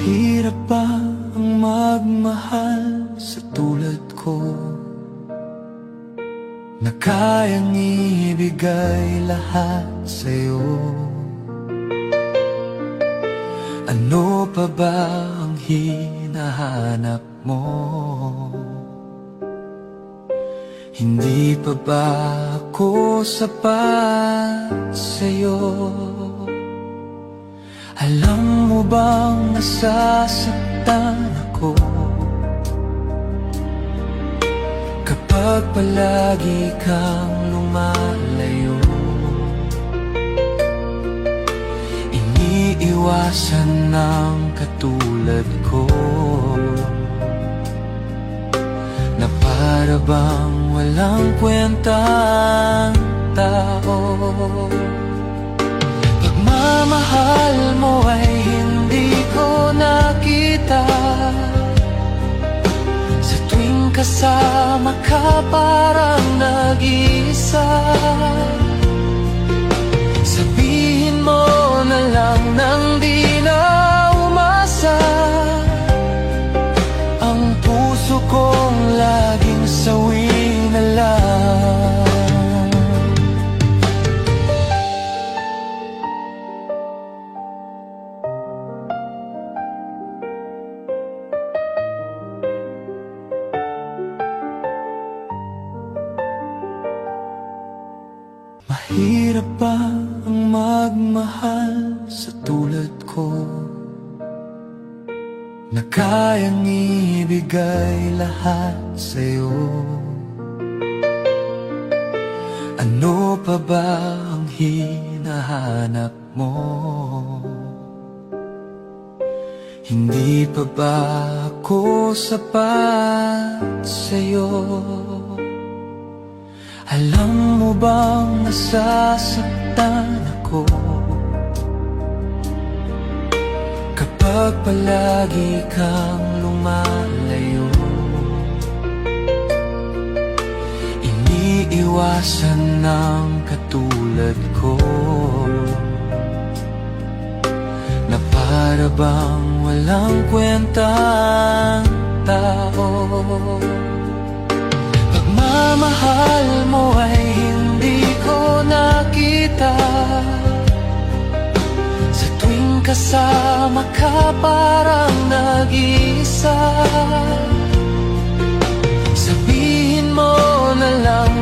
Mahirap ba ang magmahal sa tulad ko, na kayang ibigay lahat sa'yo? Ano pa ba ang hinahanap mo? Hindi pa ba ako sapat sa'yo? Alam mo bang nasasaktan ako kapag palagi kang lumalayo? Iniiwasan ng katulad ko na para bang walang kwentang tao. Pagmamahal mo ay hindi ko nakita, sa tuwing kasama ka parang nag-iisa. Sabihin mo na lang nang di na umasa, ang puso kong laging sawi na lang. Mahirap ba ang magmahal sa tulad ko, na kayang ibigay lahat sa'yo? Ano pa ba ang hinahanap mo? Hindi pa ba ako sapat sa'yo? Alam mo bang nasasaktan ako kapag palagi kang lumalayo? Iniiwasan ng katulad ko na para bang walang kwentang tao. Pagmamahal mo ay hindi ko nakita, sa tuwing kasama ka parang nag-iisa. Sabihin mo na lang